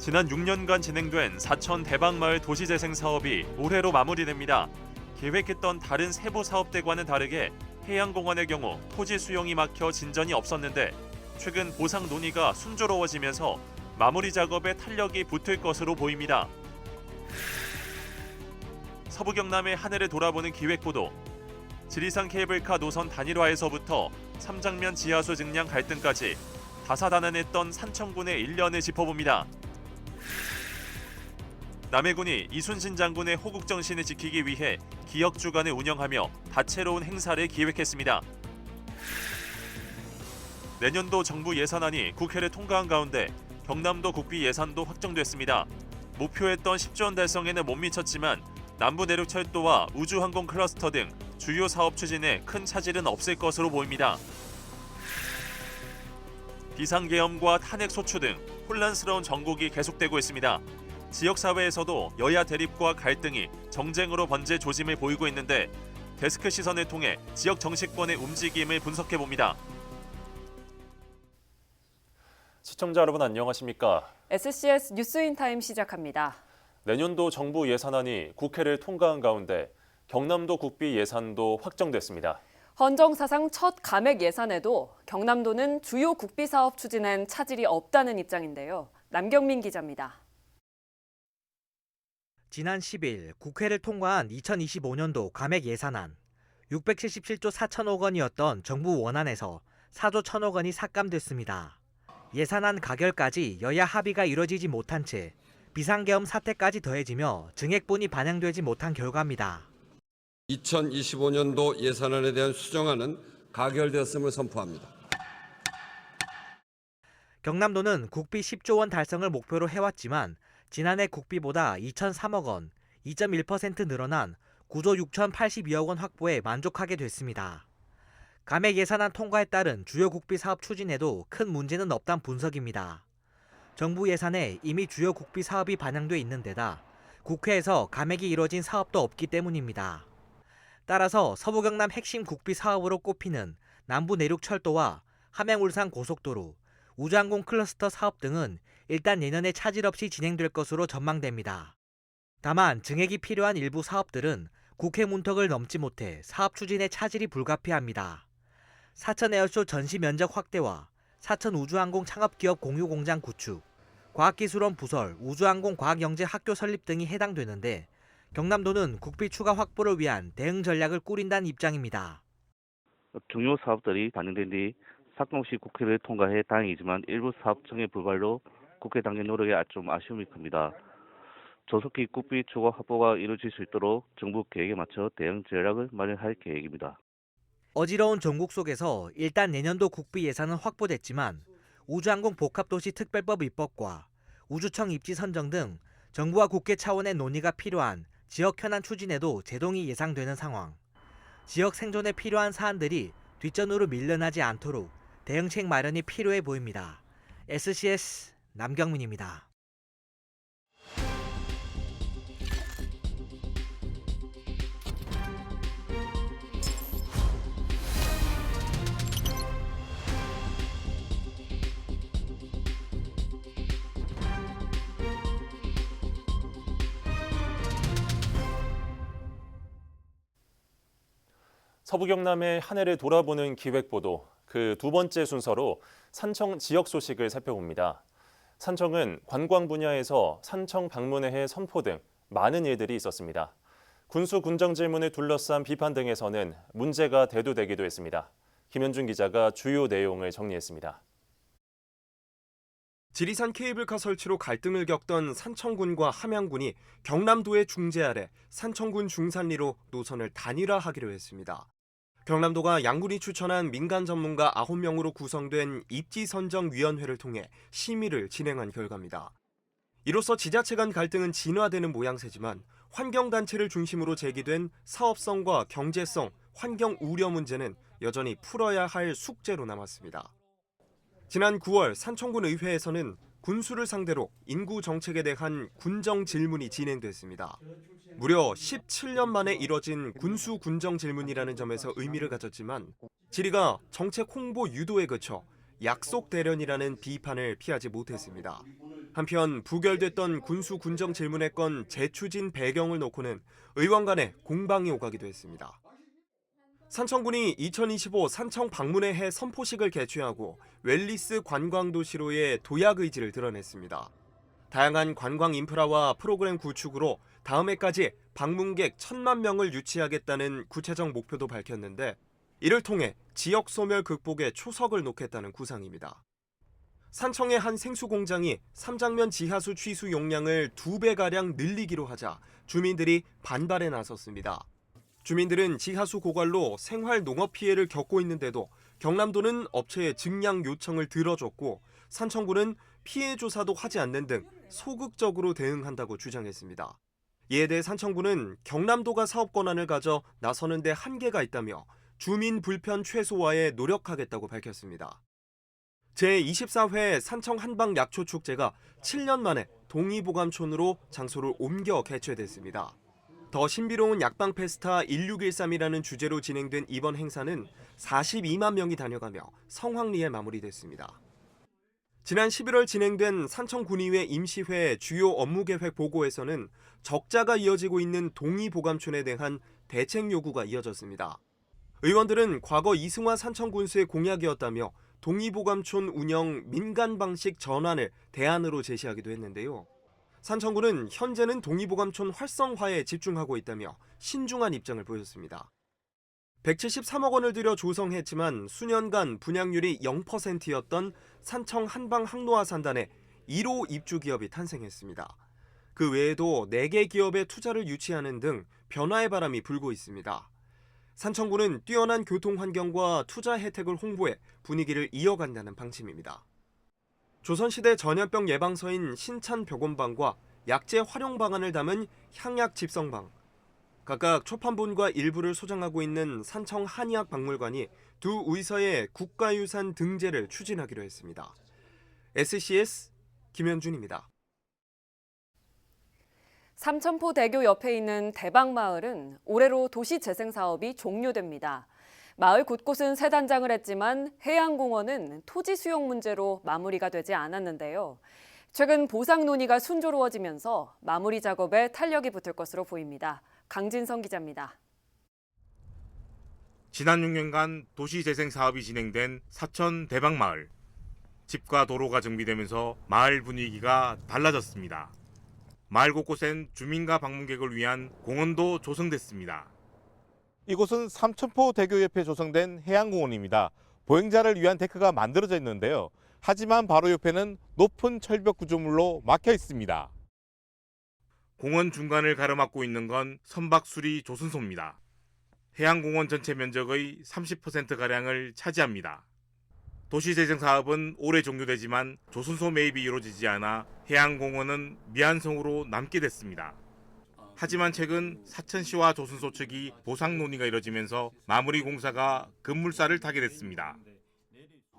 지난 6년간 진행된 사천 대방마을 도시재생 사업이 올해로 마무리됩니다. 계획했던 다른 세부 사업들과는 다르게 해양공원의 경우 토지 수용이 막혀 진전이 없었는데 최근 보상 논의가 순조로워지면서 마무리 작업에 탄력이 붙을 것으로 보입니다. 서부 경남의 하늘을 돌아보는 기획보도. 지리산 케이블카 노선 단일화에서부터 삼장면 지하수 증량 갈등까지 다사다난했던 산청군의 일련을 짚어봅니다. 남해군이 이순신 장군의 호국 정신을 지키기 위해 기억주간을 운영하며 다채로운 행사를 기획했습니다. 내년도 정부 예산안이 국회를 통과한 가운데 경남도 국비 예산도 확정됐습니다. 목표했던 10조 원 달성에는 못 미쳤지만 남부내륙철도와 우주항공 클러스터 등 주요 사업 추진에 큰 차질은 없을 것으로 보입니다. 비상계엄과 탄핵 소추 등 혼란스러운 정국이 계속되고 있습니다. 지역사회에서도 여야 대립과 갈등이 정쟁으로 번질 조짐을 보이고 있는데 데스크 시선을 통해 지역 정치권의 움직임을 분석해봅니다. 시청자 여러분 안녕하십니까? SCS 뉴스인타임 시작합니다. 내년도 정부 예산안이 국회를 통과한 가운데 경남도 국비 예산도 확정됐습니다. 헌정사상 첫 감액 예산에도 경남도는 주요 국비 사업 추진엔 차질이 없다는 입장인데요. 남경민 기자입니다. 지난 10일 국회를 통과한 2025년도 감액 예산안 677조 4천억 원이었던 정부 원안에서 4조 1천억 원이 삭감됐습니다. 예산안 가결까지 여야 합의가 이뤄지지 못한 채 비상계엄 사태까지 더해지며 증액분이 반영되지 못한 결과입니다. 2025년도 예산안에 대한 수정안은 가결되었음을 선포합니다. 경남도는 국비 10조 원 달성을 목표로 해왔지만 지난해 국비보다 2,003억 원, 2.1% 늘어난 9조 6,082억 원 확보에 만족하게 됐습니다. 감액 예산안 통과에 따른 주요 국비 사업 추진에도 큰 문제는 없다는 분석입니다. 정부 예산에 이미 주요 국비 사업이 반영돼 있는 데다 국회에서 감액이 이뤄진 사업도 없기 때문입니다. 따라서 서부 경남 핵심 국비 사업으로 꼽히는 남부 내륙철도와 함양 울산 고속도로, 우주항공 클러스터 사업 등은 일단 내년에 차질 없이 진행될 것으로 전망됩니다. 다만 증액이 필요한 일부 사업들은 국회 문턱을 넘지 못해 사업 추진에 차질이 불가피합니다. 사천 에어쇼 전시 면적 확대와 사천 우주항공 창업기업 공유공장 구축, 과학기술원 부설, 우주항공 과학영재 학교 설립 등이 해당되는데 경남도는 국비 추가 확보를 위한 대응 전략을 꾸린다는 입장입니다. 중요 사업들이 반영된 뒤 삭감없이 국회를 통과해 다행이지만 일부 사업 정해 불발로 국회 당의 노력에 좀 아쉬움이 큽니다. 조속히 국비 추가 확보가 이루어질 수 있도록 정부 계획에 맞춰 대응 전략을 마련할 계획입니다. 어지러운 전국 속에서 일단 내년도 국비 예산은 확보됐지만 우주항공 복합도시 특별법 입법과 우주청 입지 선정 등 정부와 국회 차원의 논의가 필요한 지역 현안 추진에도 제동이 예상되는 상황. 지역 생존에 필요한 사안들이 뒷전으로 밀려나지 않도록 대응책 마련이 필요해 보입니다. SCS 남경민입니다. 서부 경남의 한 해를 돌아보는 기획보도, 그 두 번째 순서로 산청 지역 소식을 살펴봅니다. 산청은 관광 분야에서 산청 방문의 선포 등 많은 일들이 있었습니다. 군수 군정 질문을 둘러싼 비판 등에서는 문제가 대두되기도 했습니다. 김현준 기자가 주요 내용을 정리했습니다. 지리산 케이블카 설치로 갈등을 겪던 산청군과 함양군이 경남도의 중재 아래 산청군 중산리로 노선을 단일화하기로 했습니다. 경남도가 양군이 추천한 민간 전문가 9명으로 구성된 입지선정위원회를 통해 심의를 진행한 결과입니다. 이로써 지자체 간 갈등은 진화되는 모양새지만 환경단체를 중심으로 제기된 사업성과 경제성, 환경 우려 문제는 여전히 풀어야 할 숙제로 남았습니다. 지난 9월 산청군 의회에서는 군수를 상대로 인구 정책에 대한 군정 질문이 진행됐습니다. 무려 17년 만에 이뤄진 군수 군정 질문이라는 점에서 의미를 가졌지만 질의가 정책 홍보 유도에 그쳐 약속 대련이라는 비판을 피하지 못했습니다. 한편 부결됐던 군수 군정 질문의 건 재추진 배경을 놓고는 의원 간에 공방이 오가기도 했습니다. 산청군이 2025 산청 방문의 해 선포식을 개최하고 웰리스 관광도시로의 도약 의지를 드러냈습니다. 다양한 관광 인프라와 프로그램 구축으로 다음 해까지 방문객 1,000만 명을 유치하겠다는 구체적 목표도 밝혔는데 이를 통해 지역 소멸 극복에 초석을 놓겠다는 구상입니다. 산청의 한 생수 공장이 삼장면 지하수 취수 용량을 2배가량 늘리기로 하자 주민들이 반발에 나섰습니다. 주민들은 지하수 고갈로 생활 농업 피해를 겪고 있는데도 경남도는 업체의 증량 요청을 들어줬고 산청군은 피해 조사도 하지 않는 등 소극적으로 대응한다고 주장했습니다. 이에 대해 산청군은 경남도가 사업 권한을 가져 나서는 데 한계가 있다며 주민 불편 최소화에 노력하겠다고 밝혔습니다. 제24회 산청 한방 약초 축제가 7년 만에 동의보감촌으로 장소를 옮겨 개최됐습니다. 더 신비로운 약방 페스타 1613이라는 주제로 진행된 이번 행사는 42만 명이 다녀가며 성황리에 마무리됐습니다. 지난 11월 진행된 산청군의회 임시회 주요 업무계획 보고에서는 적자가 이어지고 있는 동의보감촌에 대한 대책 요구가 이어졌습니다. 의원들은 과거 이승화 산청군수의 공약이었다며 동의보감촌 운영 민간 방식 전환을 대안으로 제시하기도 했는데요. 산청군은 현재는 동의보감촌 활성화에 집중하고 있다며 신중한 입장을 보였습니다. 173억 원을 들여 조성했지만 수년간 분양률이 0%였던 산청 한방 항로화 산단에 1호 입주 기업이 탄생했습니다. 그 외에도 4개 기업의 투자를 유치하는 등 변화의 바람이 불고 있습니다. 산청군은 뛰어난 교통 환경과 투자 혜택을 홍보해 분위기를 이어간다는 방침입니다. 조선시대 전염병 예방서인 신찬벽원방과 약재 활용 방안을 담은 향약 집성방, 각각 초판본과 일부를 소장하고 있는 산청 한의학 박물관이 두 의서의 국가유산 등재를 추진하기로 했습니다. SCS 김현준입니다. 삼천포 대교 옆에 있는 대방마을은 올해로 도시재생 사업이 종료됩니다. 마을 곳곳은 새 단장을 했지만 해양공원은 토지 수용 문제로 마무리가 되지 않았는데요. 최근 보상 논의가 순조로워지면서 마무리 작업에 탄력이 붙을 것으로 보입니다. 강진성 기자입니다. 지난 6년간 도시재생 사업이 진행된 사천 대방마을. 집과 도로가 정비되면서 마을 분위기가 달라졌습니다. 마을 곳곳엔 주민과 방문객을 위한 공원도 조성됐습니다. 이곳은 삼천포 대교 옆에 조성된 해양공원입니다. 보행자를 위한 데크가 만들어져 있는데요. 하지만 바로 옆에는 높은 철벽 구조물로 막혀 있습니다. 공원 중간을 가로막고 있는 건 선박수리 조선소입니다. 해양공원 전체 면적의 30%가량을 차지합니다. 도시재생 사업은 올해 종료되지만 조선소 매입이 이루어지지 않아 해양공원은 미완성으로 남게 됐습니다. 하지만 최근 사천시와 조선소 측이 보상 논의가 이뤄지면서 마무리 공사가 급물살을 타게 됐습니다.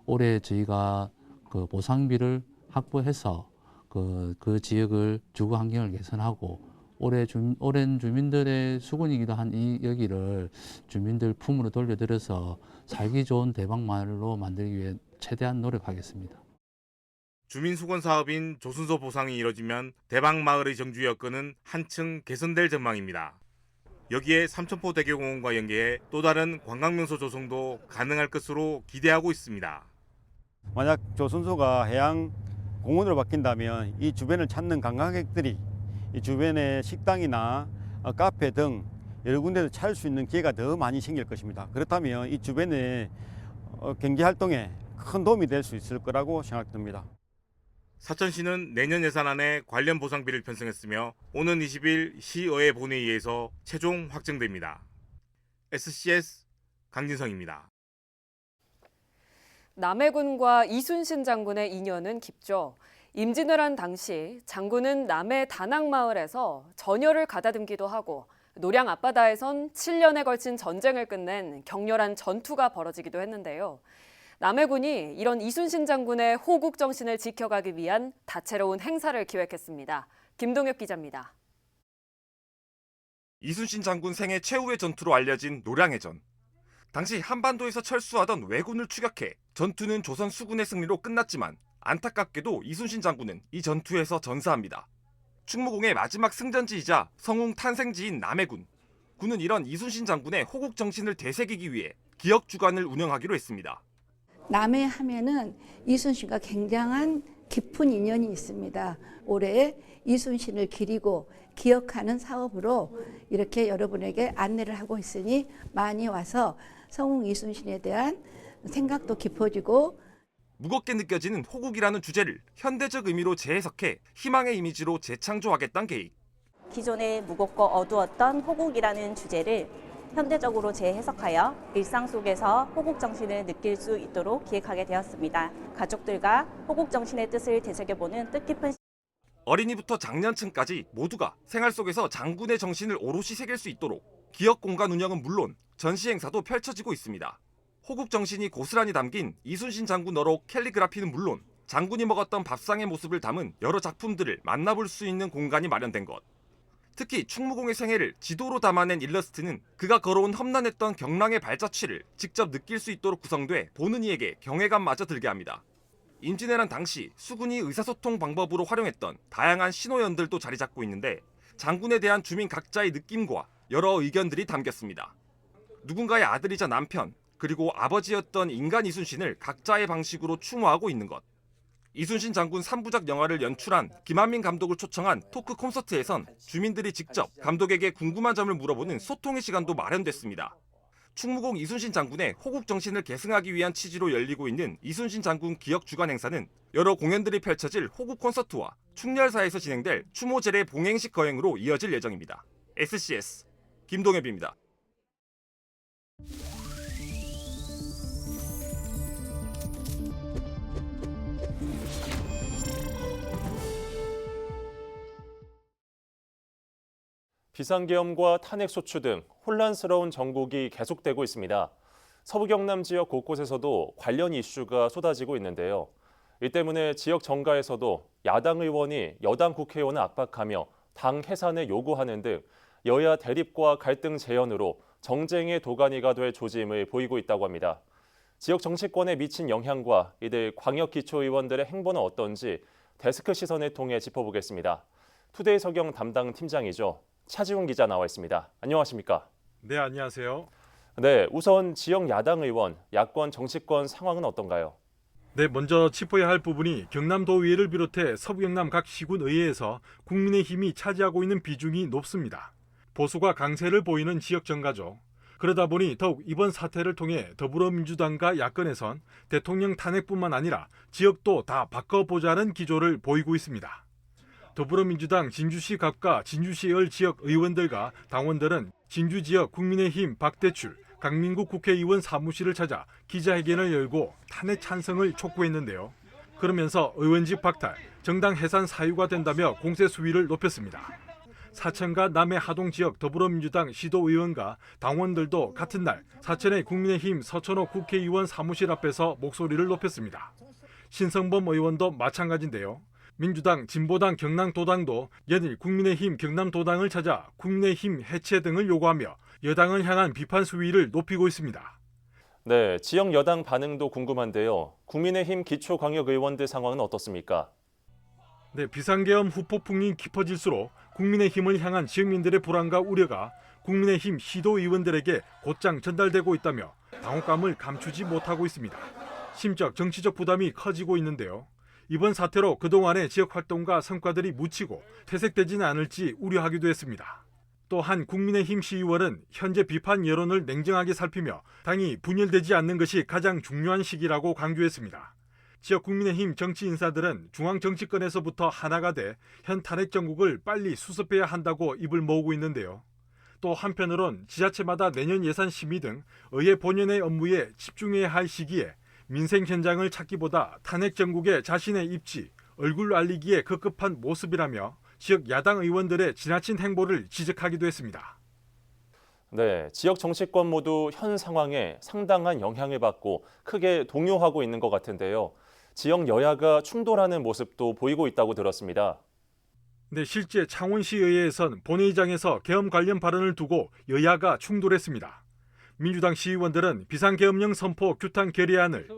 올해 저희가 그 보상비를 확보해서 그 지역을 주거 환경을 개선하고 오랜 주민들의 수군이기도 한 이 여기를 주민들 품으로 돌려들여서 살기 좋은 대방마을로 만들기 위해 최대한 노력하겠습니다. 주민수건 사업인 조선소 보상이 이뤄지면 대방마을의 정주 여건은 한층 개선될 전망입니다. 여기에 삼천포 대교공원과 연계해 또 다른 관광명소 조성도 가능할 것으로 기대하고 있습니다. 만약 조선소가 해양공원으로 바뀐다면 이 주변을 찾는 관광객들이 이 주변의 식당이나 카페 등 여러 군데서 찾을 수 있는 기회가 더 많이 생길 것입니다. 그렇다면 이 주변의 경제활동에 큰 도움이 될 수 있을 거라고 생각됩니다. 사천시는 내년 예산안에 관련 보상비를 편성했으며 오는 20일 시의회 본회의에서 최종 확정됩니다. SCS 강진성입니다. 남해군과 이순신 장군의 인연은 깊죠. 임진왜란 당시 장군은 남해 다낭마을에서 전열을 가다듬기도 하고 노량 앞바다에선 7년에 걸친 전쟁을 끝낸 격렬한 전투가 벌어지기도 했는데요. 남해군이 이런 이순신 장군의 호국 정신을 지켜가기 위한 다채로운 행사를 기획했습니다. 김동엽 기자입니다. 이순신 장군 생애 최후의 전투로 알려진 노량해전. 당시 한반도에서 철수하던 왜군을 추격해 전투는 조선 수군의 승리로 끝났지만 안타깝게도 이순신 장군은 이 전투에서 전사합니다. 충무공의 마지막 승전지이자 성웅 탄생지인 남해군. 군은 이런 이순신 장군의 호국 정신을 되새기기 위해 기억 주간을 운영하기로 했습니다. 남해 하면은 이순신과 굉장한 깊은 인연이 있습니다. 올해 이순신을 기리고 기억하는 사업으로 이렇게 여러분에게 안내를 하고 있으니 많이 와서 성웅 이순신에 대한 생각도 깊어지고 무겁게 느껴지는 호국이라는 주제를 현대적 의미로 재해석해 희망의 이미지로 재창조하겠다는 계획. 기존에 무겁고 어두웠던 호국이라는 주제를 현대적으로 재해석하여 일상 속에서 호국 정신을 느낄 수 있도록 기획하게 되었습니다. 가족들과 호국 정신의 뜻을 되새겨보는 뜻깊은 어린이부터 장년층까지 모두가 생활 속에서 장군의 정신을 오롯이 새길 수 있도록 기억 공간 운영은 물론 전시 행사도 펼쳐지고 있습니다. 호국 정신이 고스란히 담긴 이순신 장군 어록 캘리그라피는 물론 장군이 먹었던 밥상의 모습을 담은 여러 작품들을 만나볼 수 있는 공간이 마련된 것. 특히 충무공의 생애를 지도로 담아낸 일러스트는 그가 걸어온 험난했던 경랑의 발자취를 직접 느낄 수 있도록 구성돼 보는 이에게 경외감마저 들게 합니다. 임진왜란 당시 수군이 의사소통 방법으로 활용했던 다양한 신호연들도 자리 잡고 있는데 장군에 대한 주민 각자의 느낌과 여러 의견들이 담겼습니다. 누군가의 아들이자 남편, 그리고 아버지였던 인간 이순신을 각자의 방식으로 추모하고 있는 것. 이순신 장군 3부작 영화를 연출한 김한민 감독을 초청한 토크 콘서트에선 주민들이 직접 감독에게 궁금한 점을 물어보는 소통의 시간도 마련됐습니다. 충무공 이순신 장군의 호국 정신을 계승하기 위한 취지로 열리고 있는 이순신 장군 기억 주간 행사는 여러 공연들이 펼쳐질 호국 콘서트와 충렬사에서 진행될 추모제례 봉행식 거행으로 이어질 예정입니다. SCS 김동엽입니다. 비상계엄과 탄핵 소추 등 혼란스러운 정국이 계속되고 있습니다. 서부 경남 지역 곳곳에서도 관련 이슈가 쏟아지고 있는데요. 이 때문에 지역 정가에서도 야당 의원이 여당 국회의원을 압박하며 당 해산을 요구하는 등 여야 대립과 갈등 재현으로 정쟁의 도가니가 될 조짐을 보이고 있다고 합니다. 지역 정치권에 미친 영향과 이들 광역기초의원들의 행보는 어떤지 데스크 시선을 통해 짚어보겠습니다. 투데이 서경 담당 팀장이죠. 차지훈 기자 나와 있습니다. 안녕하십니까? 네, 안녕하세요. 네, 우선 지역 야당 의원, 야권 정치권 상황은 어떤가요? 네, 먼저 짚어야 할 부분이 경남도의회를 비롯해 서부경남 각 시군의회에서 국민의힘이 차지하고 있는 비중이 높습니다. 보수가 강세를 보이는 지역 정가죠. 그러다 보니 더욱 이번 사태를 통해 더불어민주당과 야권에선 대통령 탄핵뿐만 아니라 지역도 다 바꿔보자는 기조를 보이고 있습니다. 더불어민주당 진주시 갑과 진주시을 지역 의원들과 당원들은 진주 지역 국민의힘 박대출, 강민국 국회의원 사무실을 찾아 기자회견을 열고 탄핵 찬성을 촉구했는데요. 그러면서 의원직 박탈, 정당 해산 사유가 된다며 공세 수위를 높였습니다. 사천과 남해 하동 지역 더불어민주당 시도의원과 당원들도 같은 날 사천의 국민의힘 서천호 국회의원 사무실 앞에서 목소리를 높였습니다. 신성범 의원도 마찬가지인데요. 민주당, 진보당 경남도당도 연일 국민의힘 경남도당을 찾아 국민의힘 해체 등을 요구하며 여당을 향한 비판 수위를 높이고 있습니다. 네, 지역 여당 반응도 궁금한데요. 국민의힘 기초광역의원들 상황은 어떻습니까? 네, 비상계엄 후폭풍이 깊어질수록 국민의힘을 향한 지역민들의 불안과 우려가 국민의힘 시도의원들에게 곧장 전달되고 있다며 당혹감을 감추지 못하고 있습니다. 심적, 정치적 부담이 커지고 있는데요. 이번 사태로 그동안의 지역 활동과 성과들이 묻히고 퇴색되지는 않을지 우려하기도 했습니다. 또한 국민의힘 시의원은 현재 비판 여론을 냉정하게 살피며 당이 분열되지 않는 것이 가장 중요한 시기라고 강조했습니다. 지역 국민의힘 정치 인사들은 중앙정치권에서부터 하나가 돼 현 탄핵 정국을 빨리 수습해야 한다고 입을 모으고 있는데요. 또 한편으론 지자체마다 내년 예산 심의 등 의회 본연의 업무에 집중해야 할 시기에 민생 현장을 찾기보다 탄핵 정국에 자신의 입지, 얼굴 알리기에 급급한 모습이라며 지역 야당 의원들의 지나친 행보를 지적하기도 했습니다. 네, 지역 정치권 모두 현 상황에 상당한 영향을 받고 크게 동요하고 있는 것 같은데요. 지역 여야가 충돌하는 모습도 보이고 있다고 들었습니다. 네, 실제 창원시의회에선 본회의장에서 계엄 관련 발언을 두고 여야가 충돌했습니다. 민주당 시의원들은 비상계엄령 선포 규탄 결의안을,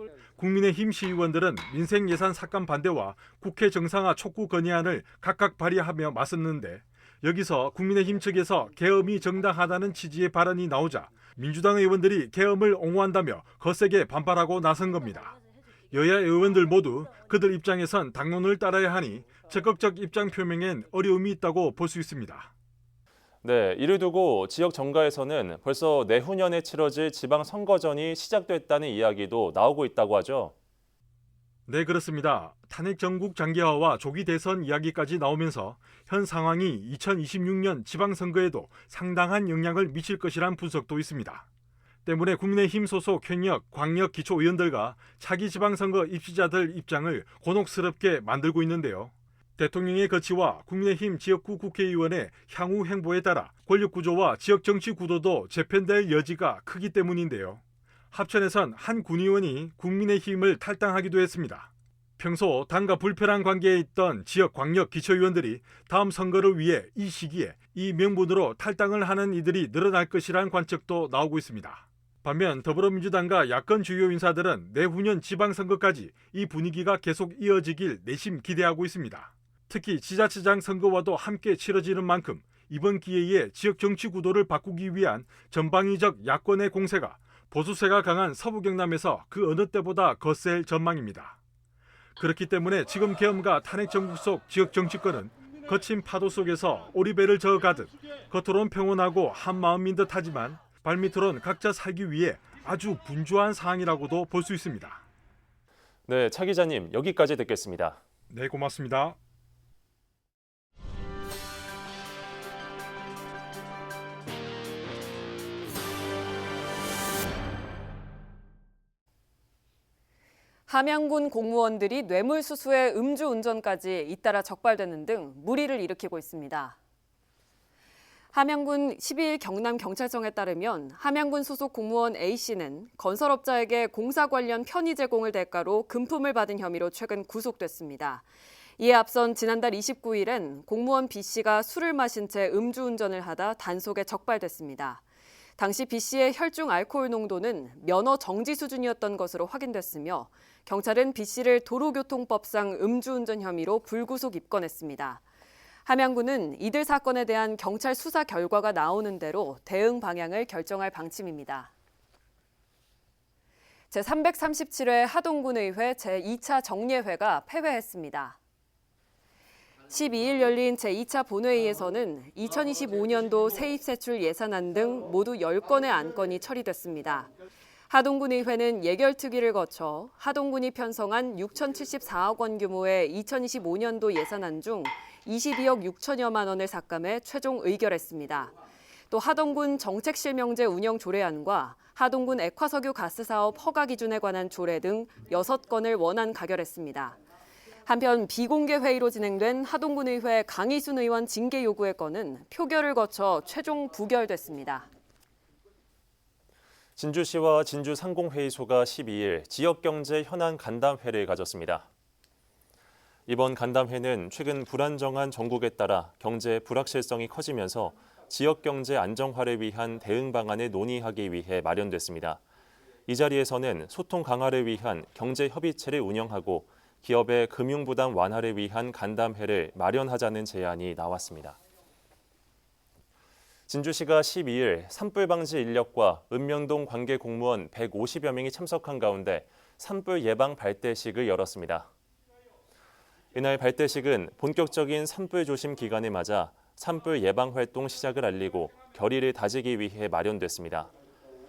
국민의힘 시의원들은 민생 예산 삭감 반대와 국회 정상화 촉구 건의안을 각각 발의하며 맞섰는데 여기서 국민의힘 측에서 계엄이 정당하다는 취지의 발언이 나오자 민주당 의원들이 계엄을 옹호한다며 거세게 반발하고 나선 겁니다. 여야 의원들 모두 그들 입장에선 당론을 따라야 하니 적극적 입장 표명엔 어려움이 있다고 볼 수 있습니다. 네, 이를 두고 지역 정가에서는 벌써 내후년에 치러질 지방선거전이 시작됐다는 이야기도 나오고 있다고 하죠. 네, 그렇습니다. 탄핵 정국 장기화와 조기 대선 이야기까지 나오면서 현 상황이 2026년 지방선거에도 상당한 영향을 미칠 것이란 분석도 있습니다. 때문에 국민의힘 소속 현역, 광역 기초의원들과 차기 지방선거 입시자들 입장을 곤혹스럽게 만들고 있는데요. 대통령의 거취와 국민의힘 지역구 국회의원의 향후 행보에 따라 권력구조와 지역정치 구도도 재편될 여지가 크기 때문인데요. 합천에선 한 군의원이 국민의힘을 탈당하기도 했습니다. 평소 당과 불편한 관계에 있던 지역 광역 기초의원들이 다음 선거를 위해 이 시기에 이 명분으로 탈당을 하는 이들이 늘어날 것이란 관측도 나오고 있습니다. 반면 더불어민주당과 야권 주요 인사들은 내후년 지방선거까지 이 분위기가 계속 이어지길 내심 기대하고 있습니다. 특히 지자체장 선거와도 함께 치러지는 만큼 이번 기회에 지역 정치 구도를 바꾸기 위한 전방위적 야권의 공세가 보수세가 강한 서부 경남에서 그 어느 때보다 거셀 전망입니다. 그렇기 때문에 지금 계엄과 탄핵 정국 속 지역 정치권은 거친 파도 속에서 오리배를 저어가듯 겉으론 평온하고 한마음인 듯하지만 발밑으론 각자 살기 위해 아주 분주한 상황이라고도 볼 수 있습니다. 네, 차 기자님 여기까지 듣겠습니다. 네, 고맙습니다. 함양군 공무원들이 뇌물수수에 음주운전까지 잇따라 적발되는 등 물의를 일으키고 있습니다. 함양군 12일 경남경찰청에 따르면 함양군 소속 공무원 A씨는 건설업자에게 공사 관련 편의 제공을 대가로 금품을 받은 혐의로 최근 구속됐습니다. 이에 앞선 지난달 29일엔 공무원 B씨가 술을 마신 채 음주운전을 하다 단속에 적발됐습니다. 당시 B씨의 혈중 알코올 농도는 면허 정지 수준이었던 것으로 확인됐으며 경찰은 B씨를 도로교통법상 음주운전 혐의로 불구속 입건했습니다. 함양군은 이들 사건에 대한 경찰 수사 결과가 나오는 대로 대응 방향을 결정할 방침입니다. 제337회 하동군의회 제2차 정례회가 폐회했습니다. 12일 열린 제2차 본회의에서는 2025년도 세입세출 예산안 등 모두 10건의 안건이 처리됐습니다. 하동군의회는 예결특위를 거쳐 하동군이 편성한 6,074억 원 규모의 2025년도 예산안 중 22억 6천여만 원을 삭감해 최종 의결했습니다. 또 하동군 정책실명제 운영 조례안과 하동군 액화석유 가스사업 허가 기준에 관한 조례 등 6건을 원안 가결했습니다. 한편 비공개 회의로 진행된 하동군의회 강희순 의원 징계 요구의 건은 표결을 거쳐 최종 부결됐습니다. 진주시와 진주상공회의소가 12일 지역경제 현안 간담회를 가졌습니다. 이번 간담회는 최근 불안정한 정국에 따라 경제 불확실성이 커지면서 지역경제 안정화를 위한 대응 방안을 논의하기 위해 마련됐습니다. 이 자리에서는 소통 강화를 위한 경제협의체를 운영하고 기업의 금융부담 완화를 위한 간담회를 마련하자는 제안이 나왔습니다. 진주시가 12일 산불 방지 인력과 읍면동 관계 공무원 150여 명이 참석한 가운데 산불 예방 발대식을 열었습니다. 이날 발대식은 본격적인 산불 조심 기간을 맞아 산불 예방 활동 시작을 알리고 결의를 다지기 위해 마련됐습니다.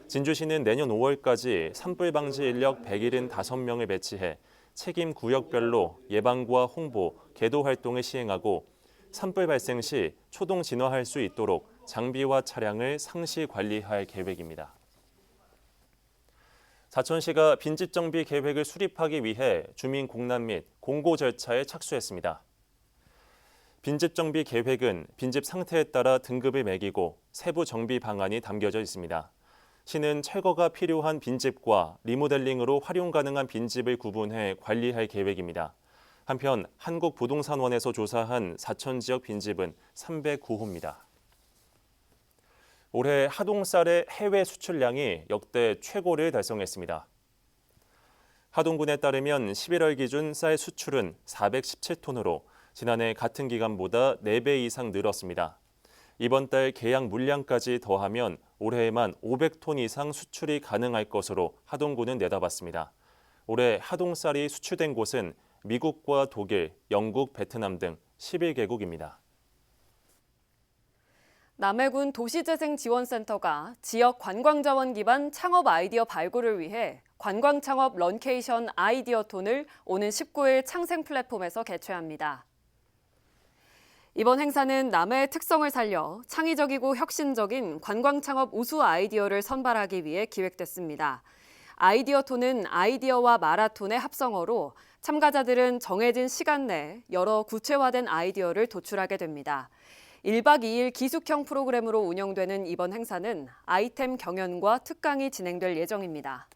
진주시는 내년 5월까지 산불 방지 인력 175명을 배치해 책임 구역별로 예방과 홍보, 계도 활동을 시행하고 산불 발생 시 초동 진화할 수 있도록 장비와 차량을 상시 관리할 계획입니다. 사천시가 빈집 정비 계획을 수립하기 위해 주민 공람 및 공고 절차에 착수했습니다. 빈집 정비 계획은 빈집 상태에 따라 등급을 매기고 세부 정비 방안이 담겨져 있습니다. 시는 철거가 필요한 빈집과 리모델링으로 활용 가능한 빈집을 구분해 관리할 계획입니다. 한편 한국부동산원에서 조사한 사천 지역 빈집은 309호입니다. 올해 하동쌀의 해외 수출량이 역대 최고를 달성했습니다. 하동군에 따르면 11월 기준 쌀 수출은 417톤으로 지난해 같은 기간보다 4배 이상 늘었습니다. 이번 달 계약 물량까지 더하면 올해에만 500톤 이상 수출이 가능할 것으로 하동군은 내다봤습니다. 올해 하동쌀이 수출된 곳은 미국과 독일, 영국, 베트남 등 11개국입니다. 남해군 도시재생지원센터가 지역 관광자원 기반 창업 아이디어 발굴을 위해 관광창업 런케이션 아이디어톤을 오는 19일 창생 플랫폼에서 개최합니다. 이번 행사는 남해의 특성을 살려 창의적이고 혁신적인 관광창업 우수 아이디어를 선발하기 위해 기획됐습니다. 아이디어톤은 아이디어와 마라톤의 합성어로 참가자들은 정해진 시간 내에 여러 구체화된 아이디어를 도출하게 됩니다. 1박 2일 기숙형 프로그램으로 운영되는 이번 행사는 아이템 경연과 특강이 진행될 예정입니다.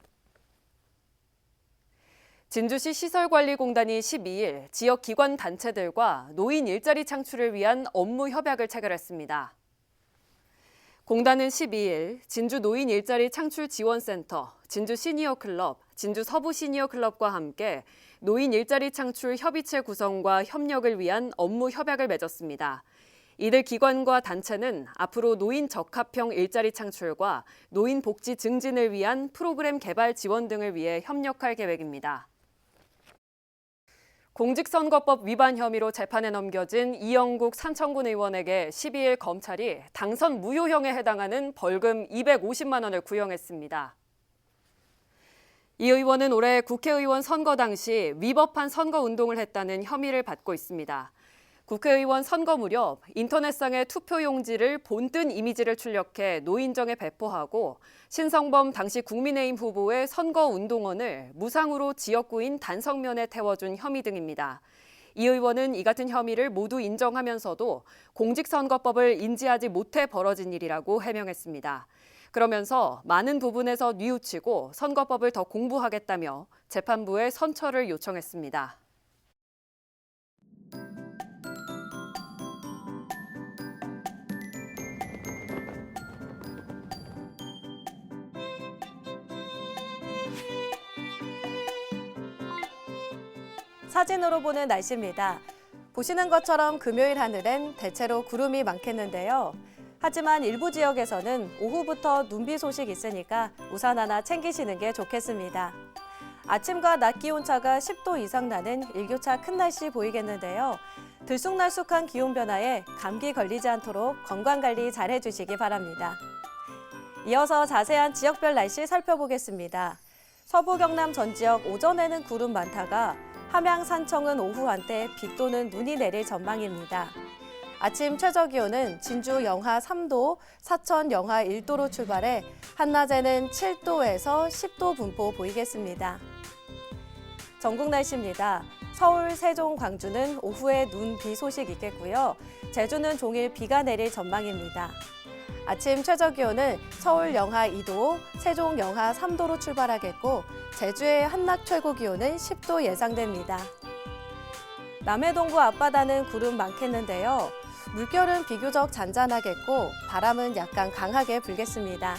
진주시 시설관리공단이 12일 지역 기관 단체들과 노인 일자리 창출을 위한 업무 협약을 체결했습니다. 공단은 12일 진주 노인 일자리 창출 지원센터, 진주 시니어클럽, 진주 서부 시니어클럽과 함께 노인 일자리 창출 협의체 구성과 협력을 위한 업무 협약을 맺었습니다. 이들 기관과 단체는 앞으로 노인 적합형 일자리 창출과 노인 복지 증진을 위한 프로그램 개발 지원 등을 위해 협력할 계획입니다. 공직선거법 위반 혐의로 재판에 넘겨진 이영국 산청군 의원에게 12일 검찰이 당선 무효형에 해당하는 벌금 250만 원을 구형했습니다. 이 의원은 올해 국회의원 선거 당시 위법한 선거운동을 했다는 혐의를 받고 있습니다. 국회의원 선거 무렵 인터넷상의 투표용지를 본뜬 이미지를 출력해 노인정에 배포하고 신성범 당시 국민의힘 후보의 선거운동원을 무상으로 지역구인 단성면에 태워준 혐의 등입니다. 이 의원은 이 같은 혐의를 모두 인정하면서도 공직선거법을 인지하지 못해 벌어진 일이라고 해명했습니다. 그러면서 많은 부분에서 뉘우치고 선거법을 더 공부하겠다며 재판부에 선처를 요청했습니다. 사진으로 보는 날씨입니다. 보시는 것처럼 금요일 하늘엔 대체로 구름이 많겠는데요. 하지만 일부 지역에서는 오후부터 눈비 소식 있으니까 우산 하나 챙기시는 게 좋겠습니다. 아침과 낮 기온차가 10도 이상 나는 일교차 큰 날씨 보이겠는데요. 들쑥날쑥한 기온 변화에 감기 걸리지 않도록 건강관리 잘 해주시기 바랍니다. 이어서 자세한 지역별 날씨 살펴보겠습니다. 서부 경남 전 지역 오전에는 구름 많다가 함양 산청은 오후 한때 비 또는 눈이 내릴 전망입니다. 아침 최저 기온은 진주 영하 3도, 사천 영하 1도로 출발해 한낮에는 7도에서 10도 분포 보이겠습니다. 전국 날씨입니다. 서울, 세종, 광주는 오후에 눈, 비 소식 있겠고요. 제주는 종일 비가 내릴 전망입니다. 아침 최저 기온은 서울 영하 2도, 세종 영하 3도로 출발하겠고 제주의 한낮 최고 기온은 10도 예상됩니다. 남해동부 앞바다는 구름 많겠는데요. 물결은 비교적 잔잔하겠고 바람은 약간 강하게 불겠습니다.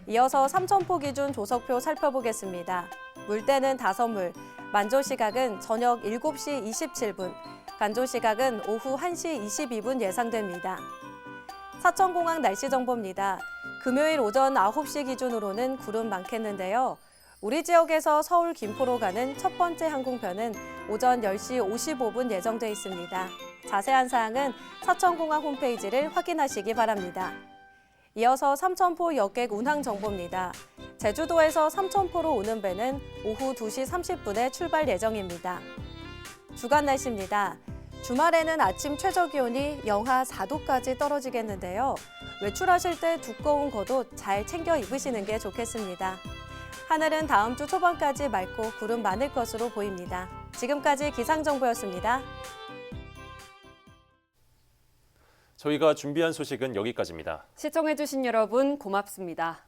이어서 삼천포 기준 조석표 살펴보겠습니다. 물때는 5물, 만조 시각은 저녁 7시 27분, 간조 시각은 오후 1시 22분 예상됩니다. 사천공항 날씨 정보입니다. 금요일 오전 9시 기준으로는 구름 많겠는데요. 우리 지역에서 서울 김포로 가는 첫 번째 항공편은 오전 10시 55분 예정돼 있습니다. 자세한 사항은 사천공항 홈페이지를 확인하시기 바랍니다. 이어서 삼천포 여객 운항 정보입니다. 제주도에서 삼천포로 오는 배는 오후 2시 30분에 출발 예정입니다. 주간 날씨입니다. 주말에는 아침 최저 기온이 영하 4도까지 떨어지겠는데요. 외출하실 때 두꺼운 겉옷 잘 챙겨 입으시는 게 좋겠습니다. 하늘은 다음 주 초반까지 맑고 구름 많을 것으로 보입니다. 지금까지 기상정보였습니다. 저희가 준비한 소식은 여기까지입니다. 시청해주신 여러분 고맙습니다.